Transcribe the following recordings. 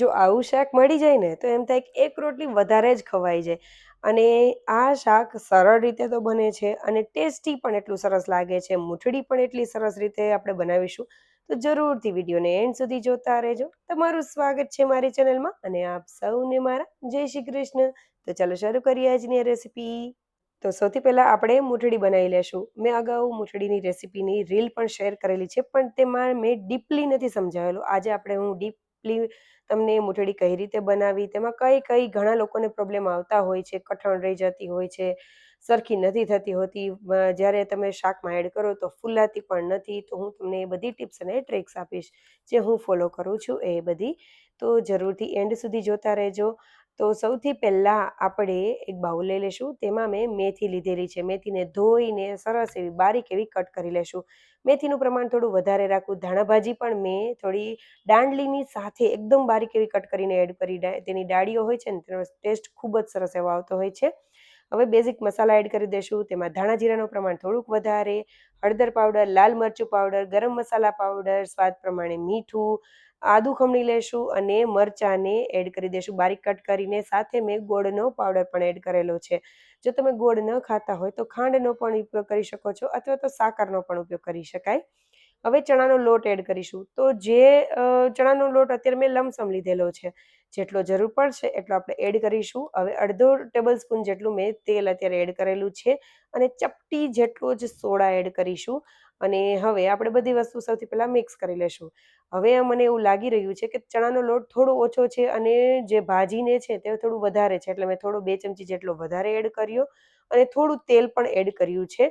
જો આવું શાક મળી જાય ને તો એમ થાય કે એક રોટલી વધારે જ ખવાઈ જાય. અને આ શાક સરળ રીતે તો બને છે અને ટેસ્ટી પણ એટલું સરસ લાગે છે. મૂઠડી પણ એટલી સરસ રીતે આપણે બનાવીશું. તો જરૂરથી વિડીયોને એન્ડ સુધી જોતા રહેજો. તમારું સ્વાગત છે મારી ચેનલમાં અને આપ સૌને મારા જય શ્રી કૃષ્ણ. તો ચાલો શરૂ કરીએ આજની રેસીપી. તો સૌથી પહેલાં આપણે મૂઠડી બનાવી લેશું. મેં અગાઉ મૂઠડીની રેસીપીની રીલ પણ શેર કરેલી છે, પણ તેમાં મેં ડીપલી નથી સમજાવેલું. આજે આપણે હું ડીપલી તમને મૂઠડી કઈ રીતે બનાવી, તેમાં કઈ કઈ ઘણા લોકોને પ્રોબ્લેમ આવતા હોય છે, કઠણ રહી જતી હોય છે, સરખી નથી થતી હોતી, જ્યારે તમે શાકમાં એડ કરો તો ફૂલાતી પણ નથી. તો હું તમને એ બધી ટિપ્સ અને ટ્રિક્સ આપીશ જે હું ફોલો કરું છું એ બધી. તો જરૂરથી એન્ડ સુધી જોતા રહેજો. તો સૌથી પહેલાં આપણે એક બાઉલ લઈ લઈશું. તેમાં મેં મેથી લીધેલી છે. મેથીને ધોઈને સરસ એવી બારીક એવી કટ કરી લેશું. મેથીનું પ્રમાણ થોડું વધારે રાખવું. ધાણાભાજી પણ મેં થોડી દાંડલીની સાથે એકદમ બારીક એવી કટ કરીને એડ કરી. તેની ડાળીઓ હોય છે ને તેનો ટેસ્ટ ખૂબ જ સરસ એવો આવતો હોય છે. હવે બેઝિક મસાલા એડ કરી દઈશું. તેમાં ધાણા જીરાનું પ્રમાણ થોડુંક વધારે, હળદર પાવડર, લાલ મરચું પાવડર, ગરમ મસાલા પાવડર, સ્વાદ પ્રમાણે મીઠું, આદું ખમણી લેશું અને મરચાંને એડ કરી દઈશું બારીક કટ કરીને. સાથે મેં ગોળનો પાવડર પણ એડ કરેલો છે. જો તમે ગોળ ન ખાતા હોય તો ખાંડનો પણ ઉપયોગ કરી શકો છો, અથવા તો સાકરનો પણ ઉપયોગ કરી શકાય. હવે ચણાનો લોટ એડ કરીશું. તો જે ચણાનો લોટ અત્યારે મેં લમસમ લીધેલો છે, જેટલો જરૂર પડશે એટલો આપણે એડ કરીશું. હવે અડધો ટેબલ સ્પૂન જેટલું મેં તેલ અત્યારે એડ કરેલું છે અને ચપટી જેટલો જ સોડા એડ કરીશું. અને હવે આપણે બધી વસ્તુ સૌથી પહેલાં મિક્સ કરી લેશું. હવે મને એવું લાગી રહ્યું છે કે ચણાનો લોટ થોડો ઓછો છે અને જે ભાજીને છે તે થોડું વધારે છે, એટલે મેં થોડો 2 ચમચી જેટલો વધારે એડ કર્યો અને થોડું તેલ પણ એડ કર્યું છે.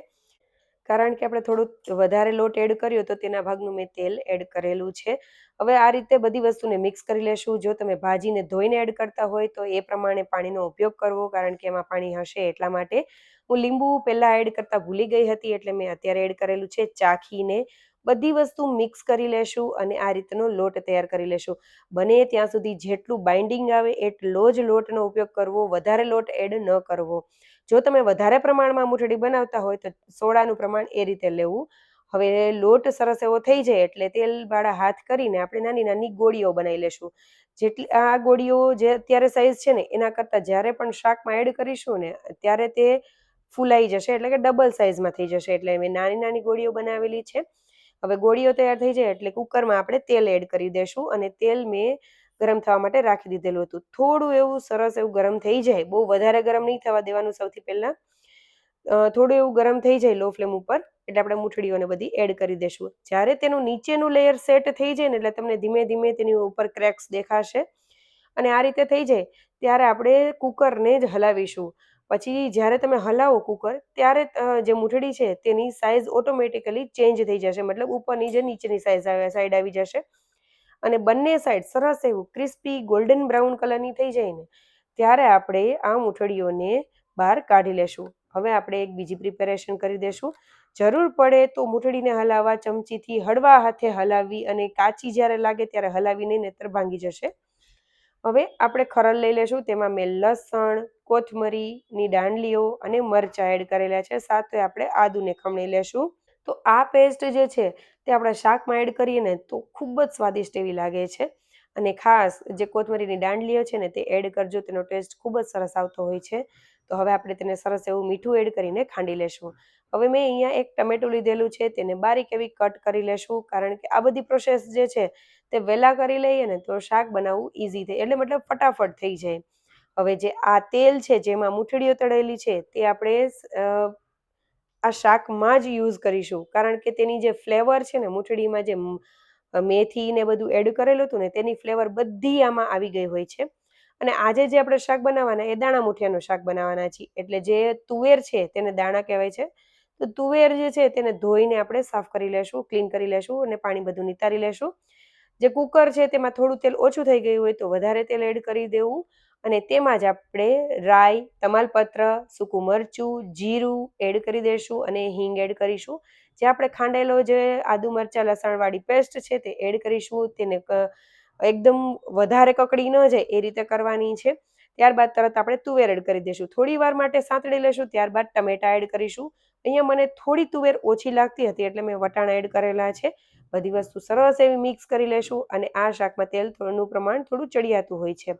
કારણ કે આપણે થોડું વધારે લોટ એડ કર્યો તો તેના ભાગનું મેં તેલ એડ કરેલું છે. હવે આ રીતે બધી વસ્તુને મિક્સ કરી લેશું. જો તમે ભાજીને ધોઈને એડ કરતા હોય તો એ પ્રમાણે પાણીનો ઉપયોગ કરવો, કારણ કે એમાં પાણી હશે એટલા માટે. હું લીંબુ પહેલાં એડ કરતાં ભૂલી ગઈ હતી, એટલે મેં અત્યારે એડ કરેલું છે. ચાખીને બધી વસ્તુ મિક્સ કરી લેશું અને આ રીતનો લોટ તૈયાર કરી લેશું. બને ત્યાં સુધી જેટલું બાઇન્ડિંગ આવે એટલો જ લોટનો ઉપયોગ કરવો, વધારે લોટ એડ ન કરવો. જો તમે વધારે પ્રમાણમાં મૂઠડી બનાવતા હોય તો સોડાનું પ્રમાણ એ રીતે લેવું. હવે લોટ સરસ એવો થઈ જાય એટલે તેલવાળા હાથ કરીને આપણે નાની નાની ગોળીઓ બનાવી લેશું. જેટલી આ ગોળીઓ જે અત્યારે સાઈઝ છે ને એના કરતાં જ્યારે પણ શાકમાં એડ કરીશું ને ત્યારે તે ફૂલાઈ જશે, એટલે કે ડબલ સાઇઝમાં થઈ જશે. એટલે મેં નાની નાની ગોળીઓ બનાવેલી છે. હવે ગોળીઓ તૈયાર થઈ જાય એટલે કુકરમાં આપણે તેલ એડ કરી દઈશું અને તેલ મેં ગરમ થવા માટે રાખી દીધેલું હતું. થોડું એવું સરસ એવું ગરમ થઈ જાય, બહુ વધારે ગરમ નહીં થવા દેવાનું. સૌથી પહેલાં થોડું એવું ગરમ થઈ જાય લો ફ્લેમ ઉપર એટલે આપણે મૂઠડીઓને બધી એડ કરી દઈશું. જ્યારે તેનું નીચેનું લેયર સેટ થઈ જાય ને એટલે તમને ધીમે ધીમે તેની ઉપર ક્રેક્સ દેખાશે અને આ રીતે થઈ જાય ત્યારે આપણે કુકરને જ હલાવીશું. પછી જ્યારે તમે હલાવો કુકર ત્યારે જે મૂઠડી છે તેની સાઈઝ ઓટોમેટિકલી ચેન્જ થઈ જશે, મતલબ ઉપરની જે નીચેની સાઈડ આવી જશે અને બંને સાઈડ સરસ એવું ક્રિસ્પી ગોલ્ડન બ્રાઉન કલરની થઈ જાય ને ત્યારે આપણે આ મૂઠડીઓને બહાર કાઢી લેશું. હવે આપણે એક બીજી પ્રિપેરેશન કરી દેશું. જરૂર પડે તો મૂઠડીને હલાવવા ચમચીથી હળવા હાથે હલાવવી અને કાચી જ્યારે લાગે ત્યારે હલાવી નહીં, નહીંતર ભાંગી જશે. હવે આપણે ખરલ લઈ લેશું. તેમાં મેં લસણ, કોથમરીની દાંડલીઓ અને મરચાં એડ કરેલા છે. સાથે આપણે આદુને ખમણી લેશું. તો આ પેસ્ટ જે છે તે આપણા શાકમાં એડ કરીએ ને તો ખૂબ જ સ્વાદિષ્ટ એવી લાગે છે. અને ખાસ જે કોથમરીની દાંડલીઓ છે ને તે એડ કરજો, તેનો ટેસ્ટ ખૂબ જ સરસ આવતો હોય છે. તો હવે આપણે તેને સરસ એવું મીઠું એડ કરીને ખાંડી લેશું. હવે મેં અહીંયા એક ટમેટું લીધેલું છે, તેને બારીક એવી કટ કરી લેશું. કારણ કે આ બધી પ્રોસેસ જે છે તે વહેલા કરી લઈએ ને તો શાક બનાવવું ઇઝી થાય, એટલે મતલબ ફટાફટ થઈ જાય. હવે જે આ તેલ છે જેમાં મૂઠડીઓ તળેલી છે તે આપણે આ શાકમાં જ યુઝ કરીશું, કારણ કે તેની જે ફ્લેવર છે ને મૂઠડીમાં જે મેથી ને બધું એડ કરેલું હતું ને તેની ફ્લેવર બધી આમાં આવી ગઈ હોય છે. અને આજે જે આપણે શાક બનાવવાના એ દાણા મૂઠિયાનું શાક બનાવવાના છીએ. એટલે જે તુવેર છે તેને દાણા કહેવાય છે. તો તુવેર જે છે તેને ધોઈને આપણે સાફ કરી લેશું, ક્લીન કરી લેશું અને પાણી બધું નિતારી લેશું. જે કુકર છે તેમાં થોડું તેલ ઓછું થઈ ગયું હોય તો વધારે તેલ એડ કરી દેવું અને તેમાં જ આપણે રાઈ, તમાલપત્ર, સૂકું મરચું, જીરું એડ કરી દઈશું અને હિંગ એડ કરીશું. જે આપણે ખાંડેલો જે આદુ મરચાં લસણવાળી પેસ્ટ છે તે એડ કરીશું. તેને એકદમ વધારે કકડી ન જાય એ રીતે કરવાની છે. ત્યારબાદ તરત આપણે તુવેર એડ કરી દઈશું. થોડી વાર માટે સાંતળી લેશું, ત્યારબાદ ટમેટા એડ કરીશું. અહીંયા મને થોડી તુવેર ઓછી લાગતી હતી એટલે મેં વટાણા એડ કરેલા છે. બધી વસ્તુ સરસ એવી મિક્સ કરી લેશું અને આ શાકમાં તેલનું પ્રમાણ થોડું ચડિયાતું હોય છે.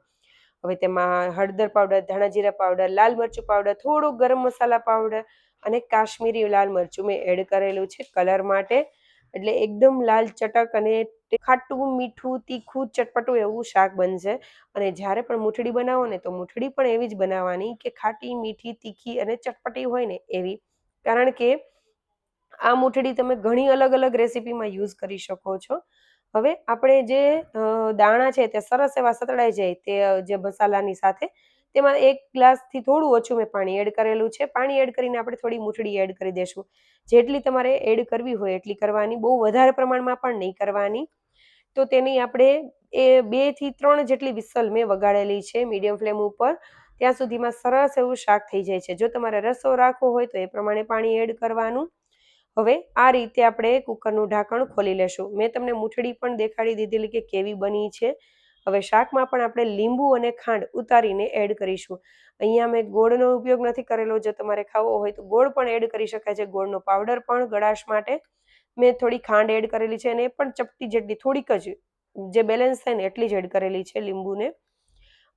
હવે તેમાં હળદર પાવડર, ધાણા જીરા પાવડર, લાલ મરચું પાવડર, થોડું ગરમ મસાલા પાવડર અને કાશ્મીરી લાલ મરચું મેં એડ કરેલું છે કલર માટે. એટલે એકદમ લાલ ચટક અને ખાટું, મીઠું, તીખું, ચટપટું એવું શાક બનશે. અને જ્યારે પણ મૂઠડી બનાવો ને તો મૂઠડી પણ એવી જ બનાવવાની કે ખાટી, મીઠી, તીખી અને ચટપટી હોય ને એવી. કારણ કે આ મૂઠડી તમે ઘણી અલગ-અલગ રેસીપીમાં યુઝ કરી શકો છો. હવે આપણે જે દાણા છે તે સરસ એવા સતળાઈ જાય તે જે મસાલાની સાથે, તેમાં 1 ગ્લાસથી થોડું ઓછું મેં પાણી એડ કરેલું છે. પાણી એડ કરીને આપણે થોડી મૂઠડી એડ કરી દઈશું. જેટલી તમારે એડ કરવી હોય એટલી કરવાની, બહુ વધારે પ્રમાણમાં પણ નહીં કરવાની. તો તેની આપણે 2 થી 3 જેટલી વિસલ મેં વગાડેલી છે મીડિયમ ફ્લેમ ઉપર. ત્યાં સુધીમાં સરસ એવું શાક થઈ જાય છે. જો તમારે રસો રાખવો હોય તો એ પ્રમાણે પાણી એડ કરવાનું. હવે આ રીતે આપણે કુકરનું ઢાંકણ ખોલી લેશું. મેં તમને મૂઠડી પણ દેખાડી દીધેલી કે કેવી બની છે. હવે શાકમાં પણ આપણે લીંબુ અને ખાંડ ઉતારીને એડ કરીશું. અહીંયા મેં ગોળનો ઉપયોગ નથી કરેલો. જો તમારે ખાવો હોય તો ગોળ પણ એડ કરી શકાય છે. ગોળનો પાવડર પણ ગળાશ માટે. મેં થોડી ખાંડ એડ કરેલી છે અને એ પણ ચપટી જેટલી, થોડીક જ, જે બેલેન્સ થાય ને એટલી જ એડ કરેલી છે લીંબુને.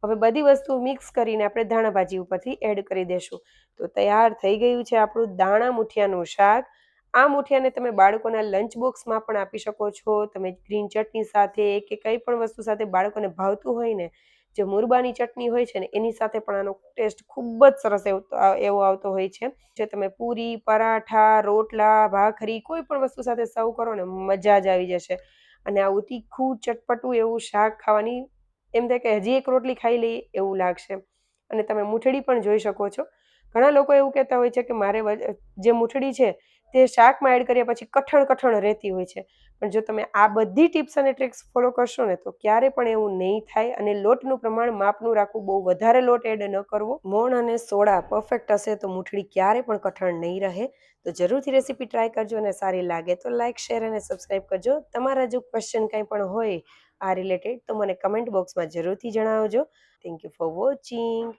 હવે બધી વસ્તુ મિક્સ કરીને આપણે ધાણા ભાજી ઉપરથી એડ કરી દેશું. તો તૈયાર થઈ ગયું છે આપણું દાણા મૂઠિયાનું શાક. આ મૂઠિયાને તમે બાળકોના લંચ બોક્સમાં પણ આપી શકો છો. તમે ગ્રીન ચટણી સાથે કે કંઈ પણ વસ્તુ સાથે બાળકોને ભાવતું હોય ને, જે મુરબાની ચટણી હોય છે ને એની સાથે પણ આનો ટેસ્ટ ખૂબ જ સરસ એવો આવતો હોય છે. જે તમે પૂરી, પરાઠા, રોટલા, ભાખરી કોઈ પણ વસ્તુ સાથે સર્વ કરો ને મજા જ આવી જશે. અને આવું તીખું, ચટપટું એવું શાક ખાવાની એમ થાય કે હજી એક રોટલી ખાઈ લઈએ એવું લાગશે. અને તમે મૂઠડી પણ જોઈ શકો છો. ઘણા લોકો એવું કહેતા હોય છે કે મારે જે મૂઠડી છે તે શાકમાં એડ કર્યા પછી કઠણ રહેતી હોય છે. પણ જો તમે આ બધી ટિપ્સ અને ટ્રિક્સ ફોલો કરશો ને તો ક્યારે પણ એવું નહીં થાય. અને લોટનું પ્રમાણ માપનું રાખવું, બહુ વધારે લોટ એડ ન કરવો. મોણ અને સોડા પરફેક્ટ હશે તો મૂઠડી ક્યારે પણ કઠણ નહીં રહે. તો જરૂરથી રેસીપી ટ્રાય કરજો અને સારી લાગે તો લાઇક, શેર અને સબસ્ક્રાઈબ કરજો. તમારા જો ક્વેશ્ચન કંઈ પણ હોય આ રિલેટેડ તો મને કમેન્ટ બોક્સમાં જરૂરથી જણાવજો. Thank you for watching.